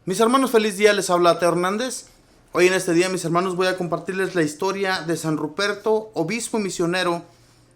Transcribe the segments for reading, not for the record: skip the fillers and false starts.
Mis hermanos, feliz día, les habla Teo Hernández. Hoy en este día, mis hermanos, voy a compartirles la historia de San Ruperto, obispo misionero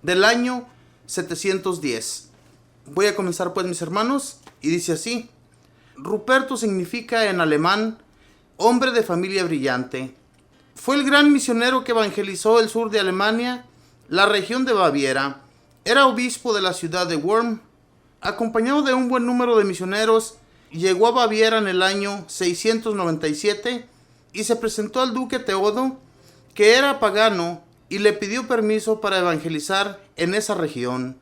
del año 710. Voy a comenzar pues, mis hermanos, y dice así. Ruperto significa en alemán, hombre de familia brillante. Fue el gran misionero que evangelizó el sur de Alemania, la región de Baviera. Era obispo de la ciudad de Worm. Acompañado de un buen número de misioneros, llegó a Baviera en el año 697 y se presentó al duque Teodo, que era pagano, y le pidió permiso para evangelizar en esa región.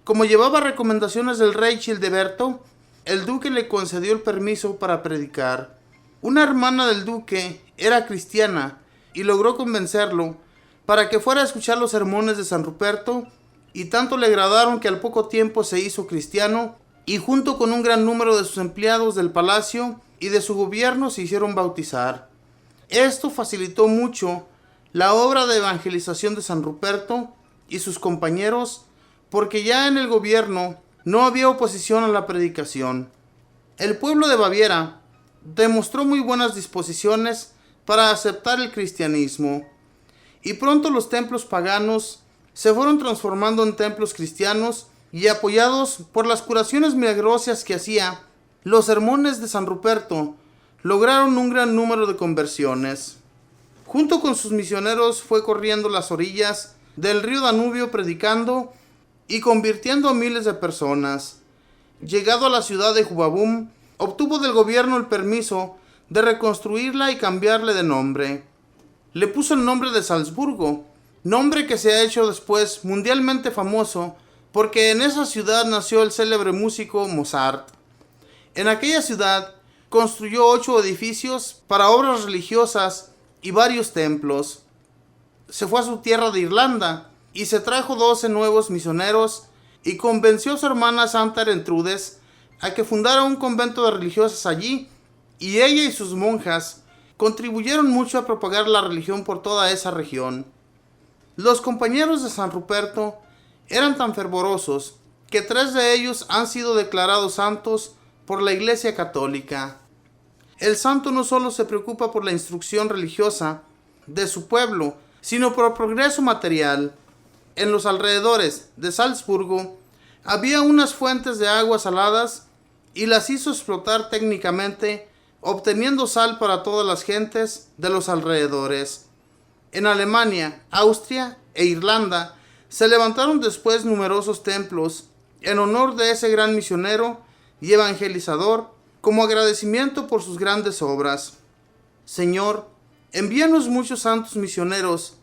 Como llevaba recomendaciones del rey Childeberto, el duque le concedió el permiso para predicar. Una hermana del duque era cristiana y logró convencerlo para que fuera a escuchar los sermones de San Ruperto, y tanto le agradaron que al poco tiempo se hizo cristiano, y junto con un gran número de sus empleados del palacio y de su gobierno se hicieron bautizar. Esto facilitó mucho la obra de evangelización de San Ruperto y sus compañeros, porque ya en el gobierno no había oposición a la predicación. El pueblo de Baviera demostró muy buenas disposiciones para aceptar el cristianismo, y pronto los templos paganos se fueron transformando en templos cristianos, y apoyados por las curaciones milagrosas que hacía, los sermones de San Ruperto lograron un gran número de conversiones. Junto con sus misioneros fue corriendo las orillas del río Danubio predicando y convirtiendo a miles de personas. Llegado a la ciudad de Jubabum, obtuvo del gobierno el permiso de reconstruirla y cambiarle de nombre. Le puso el nombre de Salzburgo, nombre que se ha hecho después mundialmente famoso porque en esa ciudad nació el célebre músico Mozart. En aquella ciudad construyó 8 edificios para obras religiosas y varios templos. Se fue a su tierra de Irlanda y se trajo 12 nuevos misioneros y convenció a su hermana Santa Erentrudes a que fundara un convento de religiosas allí, y ella y sus monjas contribuyeron mucho a propagar la religión por toda esa región. Los compañeros de San Ruperto eran tan fervorosos que 3 de ellos han sido declarados santos por la Iglesia Católica. El santo no solo se preocupa por la instrucción religiosa de su pueblo, sino por el progreso material. En los alrededores de Salzburgo había unas fuentes de aguas saladas y las hizo explotar técnicamente, obteniendo sal para todas las gentes de los alrededores. En Alemania, Austria e Irlanda se levantaron después numerosos templos en honor de ese gran misionero y evangelizador, como agradecimiento por sus grandes obras. Señor, envíanos muchos santos misioneros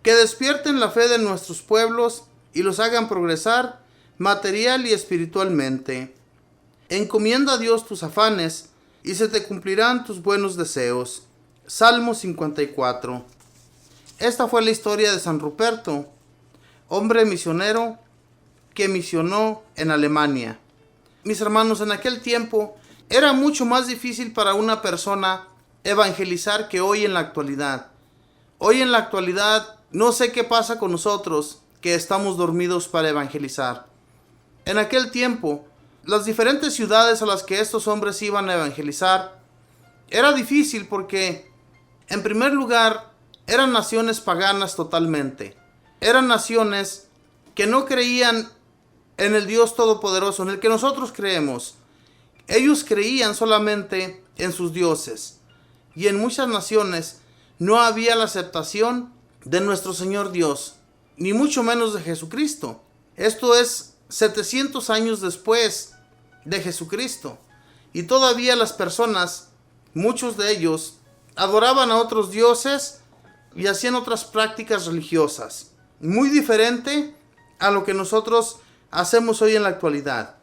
que despierten la fe de nuestros pueblos y los hagan progresar material y espiritualmente. Encomienda a Dios tus afanes y se te cumplirán tus buenos deseos. Salmo 54. Esta fue la historia de San Ruperto, hombre misionero que misionó en Alemania. Mis hermanos, en aquel tiempo era mucho más difícil para una persona evangelizar que hoy en la actualidad. Hoy en la actualidad no sé qué pasa con nosotros que estamos dormidos para evangelizar. En aquel tiempo, las diferentes ciudades a las que estos hombres iban a evangelizar era difícil porque, en primer lugar, eran naciones paganas totalmente. Eran naciones que no creían en el Dios Todopoderoso, en el que nosotros creemos. Ellos creían solamente en sus dioses. Y en muchas naciones no había la aceptación de nuestro Señor Dios, ni mucho menos de Jesucristo. Esto es 700 años después de Jesucristo. Y todavía las personas, muchos de ellos, adoraban a otros dioses y hacían otras prácticas religiosas, muy diferente a lo que nosotros hacemos hoy en la actualidad.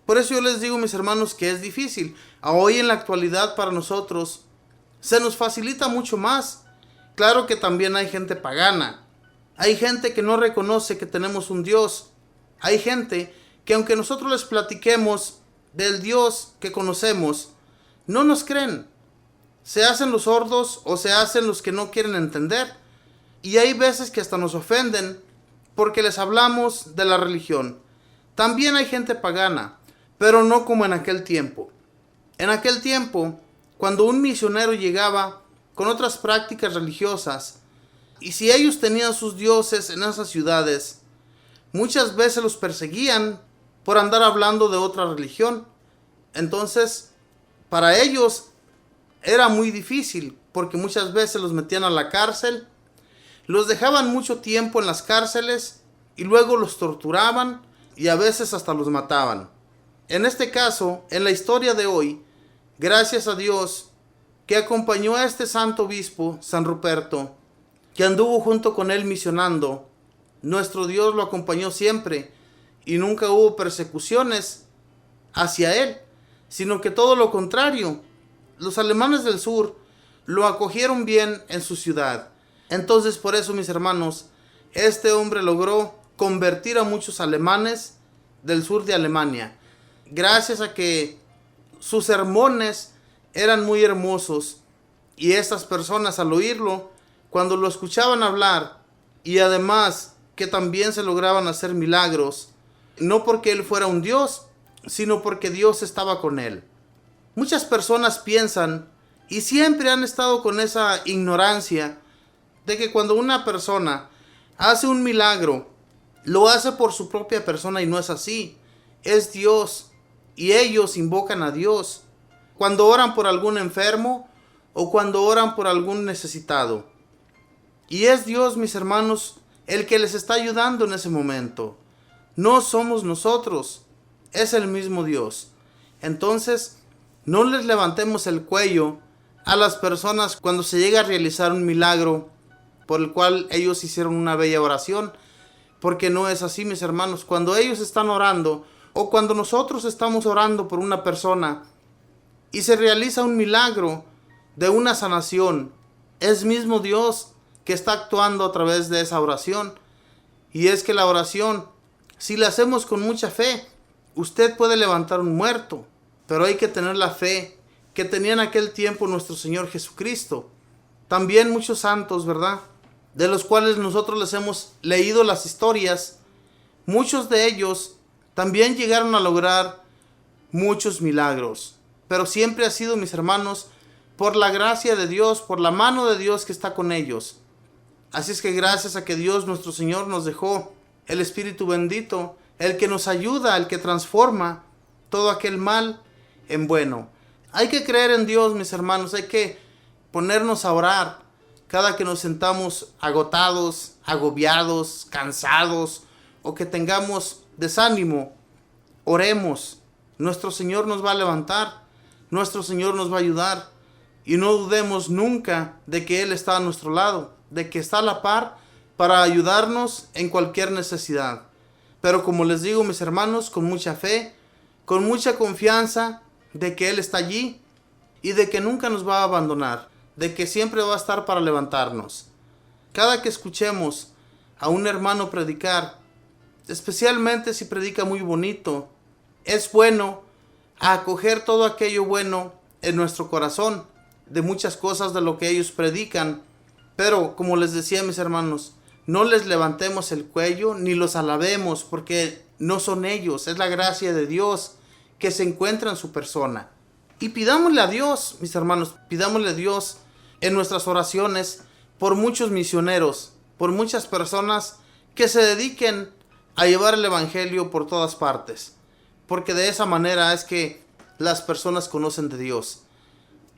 Por eso yo les digo, mis hermanos, que es difícil. Hoy en la actualidad para nosotros se nos facilita mucho más. Claro que también hay gente pagana. Hay gente que no reconoce que tenemos un Dios. Hay gente que aunque nosotros les platiquemos del Dios que conocemos, no nos creen. Se hacen los sordos o se hacen los que no quieren entender. Y hay veces que hasta nos ofenden porque les hablamos de la religión. También hay gente pagana, pero no como en aquel tiempo. En aquel tiempo cuando un misionero llegaba con otras prácticas religiosas, y si ellos tenían sus dioses en esas ciudades, muchas veces los perseguían por andar hablando de otra religión. Entonces, para ellos era muy difícil, porque muchas veces los metían a la cárcel, los dejaban mucho tiempo en las cárceles y luego los torturaban y a veces hasta los mataban. En este caso, en la historia de hoy, gracias a Dios que acompañó a este santo obispo, San Ruperto, que anduvo junto con él misionando. Nuestro Dios lo acompañó siempre y nunca hubo persecuciones hacia él, sino que todo lo contrario. Los alemanes del sur lo acogieron bien en su ciudad. Entonces, por eso, mis hermanos, este hombre logró convertir a muchos alemanes del sur de Alemania, gracias a que sus sermones eran muy hermosos, y estas personas, al oírlo, cuando lo escuchaban hablar, y además que también se lograban hacer milagros, no porque él fuera un Dios, sino porque Dios estaba con él. Muchas personas piensan, y siempre han estado con esa ignorancia, de que cuando una persona hace un milagro, lo hace por su propia persona, y no es así. Es Dios, y ellos invocan a Dios cuando oran por algún enfermo o cuando oran por algún necesitado. Y es Dios, mis hermanos, el que les está ayudando en ese momento. No somos nosotros, es el mismo Dios. Entonces, no les levantemos el cuello a las personas cuando se llega a realizar un milagro por el cual ellos hicieron una bella oración, porque no es así, mis hermanos. Cuando ellos están orando, o cuando nosotros estamos orando por una persona y se realiza un milagro de una sanación, es mismo Dios que está actuando a través de esa oración. Y es que la oración, si la hacemos con mucha fe, usted puede levantar un muerto, pero hay que tener la fe que tenía en aquel tiempo nuestro Señor Jesucristo. También muchos santos, ¿verdad?, de los cuales nosotros les hemos leído las historias, muchos de ellos también llegaron a lograr muchos milagros. Pero siempre ha sido, mis hermanos, por la gracia de Dios, por la mano de Dios que está con ellos. Así es que gracias a que Dios nuestro Señor nos dejó el Espíritu bendito, el que nos ayuda, el que transforma todo aquel mal en bueno. Hay que creer en Dios, mis hermanos, hay que ponernos a orar cada que nos sentamos agotados, agobiados, cansados o que tengamos desánimo. Oremos, nuestro Señor nos va a levantar, nuestro Señor nos va a ayudar, y no dudemos nunca de que Él está a nuestro lado, de que está a la par para ayudarnos en cualquier necesidad. Pero como les digo, mis hermanos, con mucha fe, con mucha confianza de que Él está allí y de que nunca nos va a abandonar, de que siempre va a estar para levantarnos. Cada que escuchemos a un hermano predicar, especialmente si predica muy bonito, es bueno acoger todo aquello bueno en nuestro corazón, de muchas cosas de lo que ellos predican. Pero como les decía, mis hermanos, no les levantemos el cuello ni los alabemos, porque no son ellos, es la gracia de Dios que se encuentra en su persona. Y pidámosle a Dios, mis hermanos, pidámosle a Dios en nuestras oraciones por muchos misioneros, por muchas personas que se dediquen a llevar el evangelio por todas partes, porque de esa manera es que las personas conocen de Dios.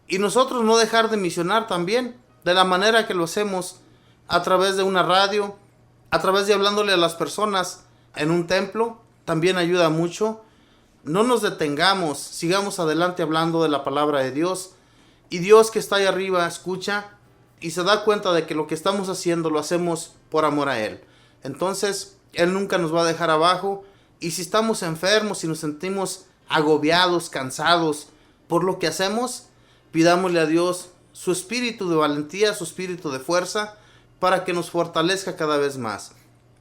Y nosotros no dejar de misionar también, de la manera que lo hacemos, a través de una radio, a través de hablándole a las personas en un templo, también ayuda mucho. No nos detengamos, sigamos adelante hablando de la palabra de Dios, y Dios que está ahí arriba escucha y se da cuenta de que lo que estamos haciendo lo hacemos por amor a Él. Entonces, Él nunca nos va a dejar abajo, y si estamos enfermos, si nos sentimos agobiados, cansados por lo que hacemos, pidámosle a Dios su espíritu de valentía, su espíritu de fuerza, para que nos fortalezca cada vez más.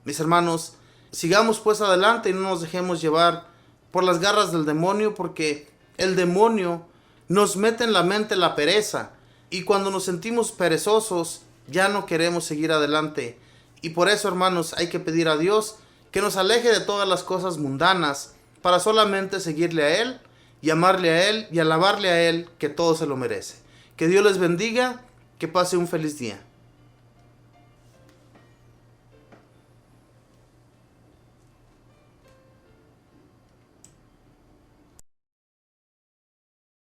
Mis hermanos, sigamos pues adelante y no nos dejemos llevar por las garras del demonio, porque el demonio nos mete en la mente la pereza, y cuando nos sentimos perezosos ya no queremos seguir adelante. Y por eso, hermanos, hay que pedir a Dios que nos aleje de todas las cosas mundanas para solamente seguirle a Él y amarle a Él y alabarle a Él, que todo se lo merece. Que Dios les bendiga, que pase un feliz día.